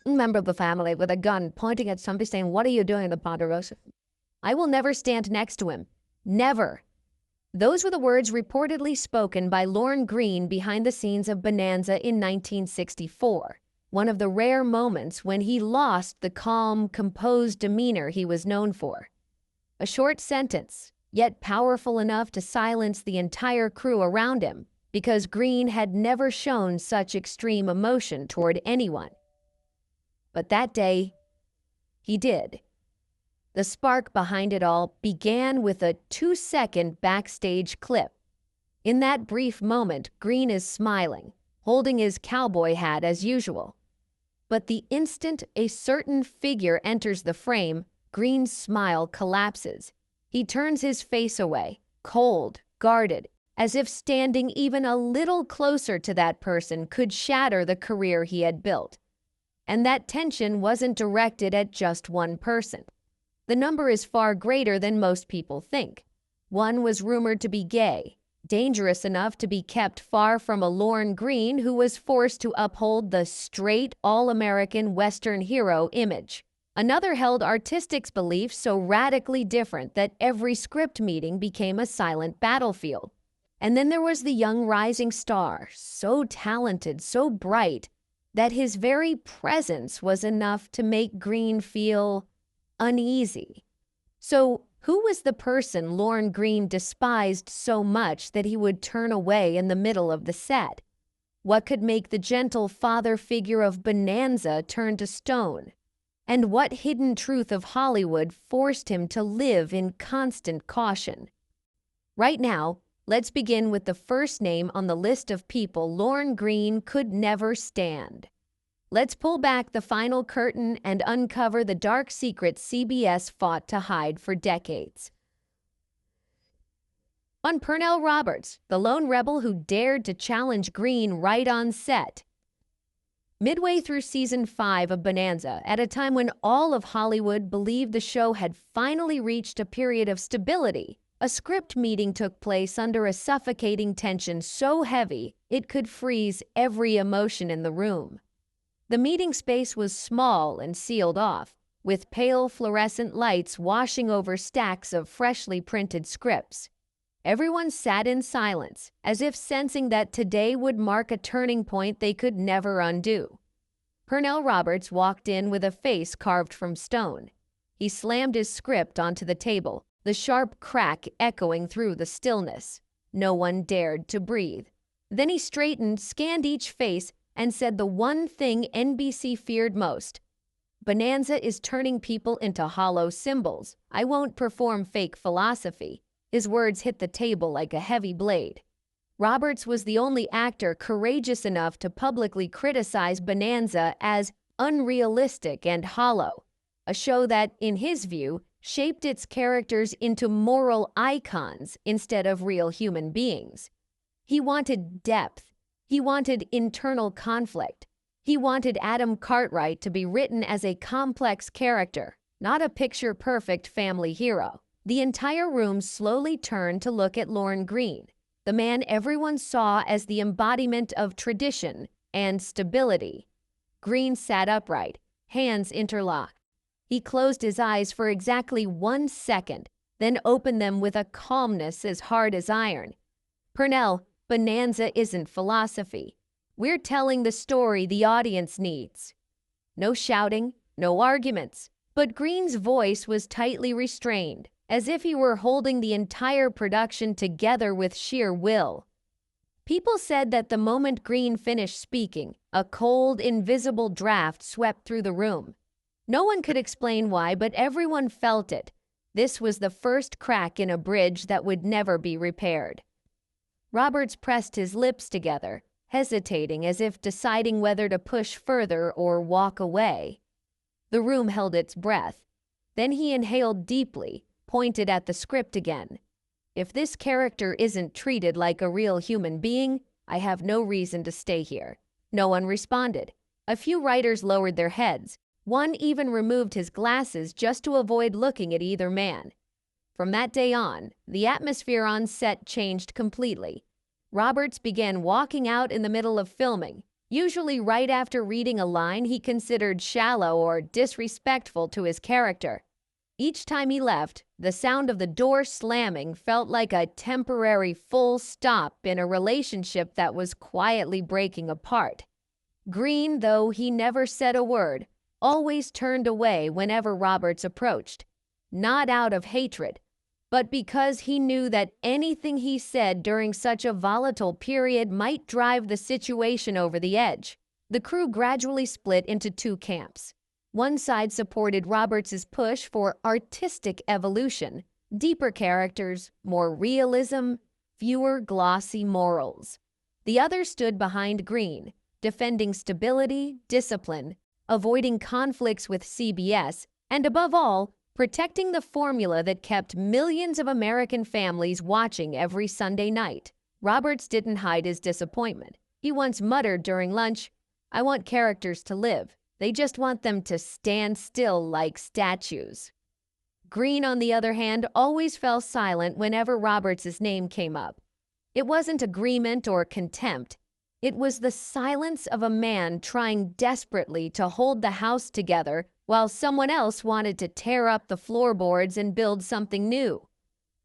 member of the family with a gun pointing at somebody saying, "What are you doing in the Ponderosa?" I will never stand next to him. Never. Those were the words reportedly spoken by Lorne Greene behind the scenes of Bonanza in 1964, one of the rare moments when he lost the calm, composed demeanor he was known for. A short sentence, yet powerful enough to silence the entire crew around him, because Greene had never shown such extreme emotion toward anyone. But that day, he did. The spark behind it all began with a 2-second backstage clip. In that brief moment, Greene is smiling, holding his cowboy hat as usual. But the instant a certain figure enters the frame, Greene's smile collapses. He turns his face away, cold, guarded, as if standing even a little closer to that person could shatter the career he had built. And that tension wasn't directed at just one person. The number is far greater than most people think. One was rumored to be gay, dangerous enough to be kept far from a Lorne Greene who was forced to uphold the straight, all-American Western hero image. Another held artistic beliefs so radically different that every script meeting became a silent battlefield. And then there was the young rising star, so talented, so bright, that his very presence was enough to make Greene feel uneasy. So, who was the person Lorne Greene despised so much that he would turn away in the middle of the set? What could make the gentle father figure of Bonanza turn to stone? And what hidden truth of Hollywood forced him to live in constant caution? Right now, let's begin with the first name on the list of people Lorne Greene could never stand. Let's pull back the final curtain and uncover the dark secrets CBS fought to hide for decades. On Pernell Roberts, the lone rebel who dared to challenge Greene right on set. Midway through season 5 of Bonanza, at a time when all of Hollywood believed the show had finally reached a period of stability, a script meeting took place under a suffocating tension so heavy it could freeze every emotion in the room. The meeting space was small and sealed off, with pale fluorescent lights washing over stacks of freshly printed scripts. Everyone sat in silence, as if sensing that today would mark a turning point they could never undo. Pernell Roberts walked in with a face carved from stone. He slammed his script onto the table, the sharp crack echoing through the stillness. No one dared to breathe. Then he straightened, scanned each face, and said the one thing NBC feared most. "Bonanza is turning people into hollow symbols. I won't perform fake philosophy." His words hit the table like a heavy blade. Roberts was the only actor courageous enough to publicly criticize Bonanza as unrealistic and hollow, a show that, in his view, shaped its characters into moral icons instead of real human beings. He wanted depth. He wanted internal conflict. He wanted Adam Cartwright to be written as a complex character, not a picture-perfect family hero. The entire room slowly turned to look at Lorne Greene, the man everyone saw as the embodiment of tradition and stability. Greene sat upright, hands interlocked. He closed his eyes for exactly 1 second, then opened them with a calmness as hard as iron. "Pernell, Bonanza isn't philosophy. We're telling the story the audience needs." No shouting, no arguments, but Greene's voice was tightly restrained, as if he were holding the entire production together with sheer will. People said that the moment Greene finished speaking, a cold, invisible draft swept through the room. No one could explain why, but everyone felt it. This was the first crack in a bridge that would never be repaired. Roberts pressed his lips together, hesitating as if deciding whether to push further or walk away. The room held its breath. Then he inhaled deeply, pointed at the script again. "If this character isn't treated like a real human being, I have no reason to stay here." No one responded. A few writers lowered their heads. One even removed his glasses just to avoid looking at either man. From that day on, the atmosphere on set changed completely. Roberts began walking out in the middle of filming, usually right after reading a line he considered shallow or disrespectful to his character. Each time he left, the sound of the door slamming felt like a temporary full stop in a relationship that was quietly breaking apart. Greene, though he never said a word, always turned away whenever Roberts approached, not out of hatred, but because he knew that anything he said during such a volatile period might drive the situation over the edge. The crew gradually split into two camps. One side supported Roberts' push for artistic evolution, deeper characters, more realism, fewer glossy morals. The other stood behind Greene, defending stability, discipline, avoiding conflicts with CBS, and above all, protecting the formula that kept millions of American families watching every Sunday night. Roberts didn't hide his disappointment. He once muttered during lunch, "I want characters to live. They just want them to stand still like statues." Greene, on the other hand, always fell silent whenever Roberts' name came up. It wasn't agreement or contempt. It was the silence of a man trying desperately to hold the house together while someone else wanted to tear up the floorboards and build something new.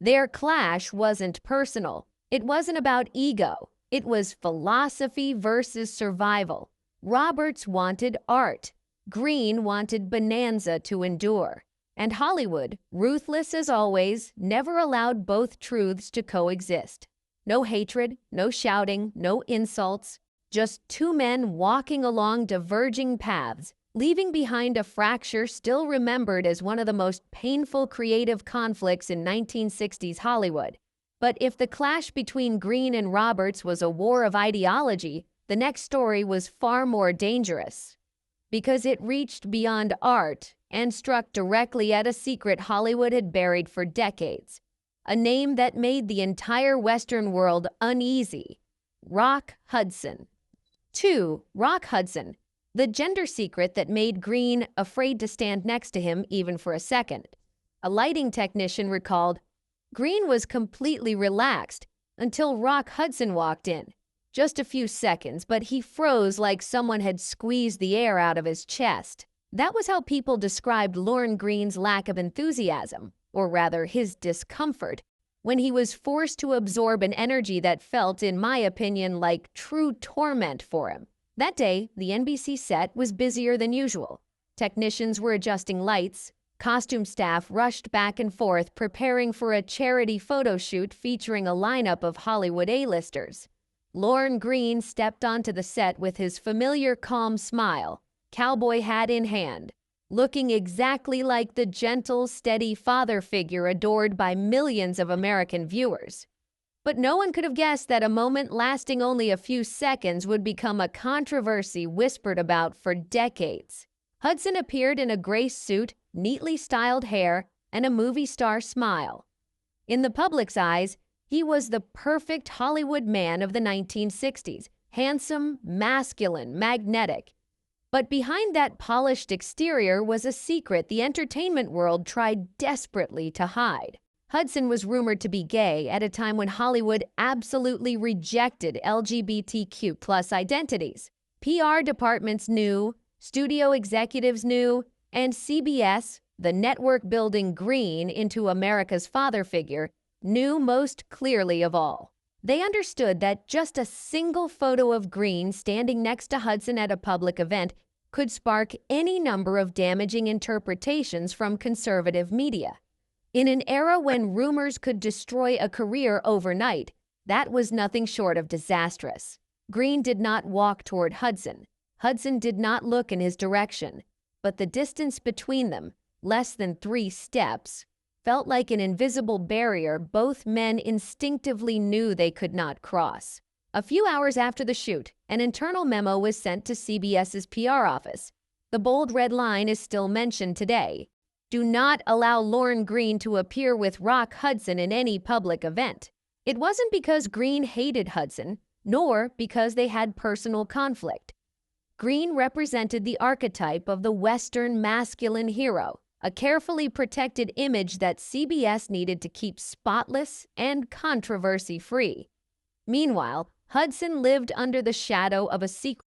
Their clash wasn't personal. It wasn't about ego. It was philosophy versus survival. Roberts wanted art. Greene wanted Bonanza to endure. And Hollywood, ruthless as always, never allowed both truths to coexist. No hatred, no shouting, no insults, just two men walking along diverging paths, leaving behind a fracture still remembered as one of the most painful creative conflicts in 1960s Hollywood. But if the clash between Greene and Roberts was a war of ideology, the next story was far more dangerous, because it reached beyond art and struck directly at a secret Hollywood had buried for decades. A name that made the entire Western world uneasy: Rock Hudson. 2. Rock Hudson, the gender secret that made Greene afraid to stand next to him even for a second. A lighting technician recalled, "Greene was completely relaxed until Rock Hudson walked in. Just a few seconds, but he froze like someone had squeezed the air out of his chest." That was how people described Lorne Greene's lack of enthusiasm, or rather his discomfort, when he was forced to absorb an energy that felt, in my opinion, like true torment for him. That day, the NBC set was busier than usual. Technicians were adjusting lights. Costume staff rushed back and forth preparing for a charity photo shoot featuring a lineup of Hollywood A-listers. Lorne Greene stepped onto the set with his familiar calm smile, cowboy hat in hand, looking exactly like the gentle, steady father figure adored by millions of American viewers. But no one could have guessed that a moment lasting only a few seconds would become a controversy whispered about for decades. Hudson appeared in a gray suit, neatly styled hair, and a movie star smile. In the public's eyes, he was the perfect Hollywood man of the 1960s, handsome, masculine, magnetic. But behind that polished exterior was a secret the entertainment world tried desperately to hide. Hudson was rumored to be gay at a time when Hollywood absolutely rejected LGBTQ+ identities. PR departments knew, studio executives knew, and CBS, the network building Greene into America's father figure, knew most clearly of all. They understood that just a single photo of Greene standing next to Hudson at a public event could spark any number of damaging interpretations from conservative media. In an era when rumors could destroy a career overnight, that was nothing short of disastrous. Greene did not walk toward Hudson. Hudson did not look in his direction, but the distance between them, less than 3 steps, felt like an invisible barrier both men instinctively knew they could not cross. A few hours after the shoot, an internal memo was sent to CBS's PR office. The bold red line is still mentioned today. Do not allow Lorne Greene to appear with Rock Hudson in any public event. It wasn't because Greene hated Hudson, nor because they had personal conflict. Greene represented the archetype of the Western masculine hero, a carefully protected image that CBS needed to keep spotless and controversy-free. Meanwhile, Hudson lived under the shadow of a secret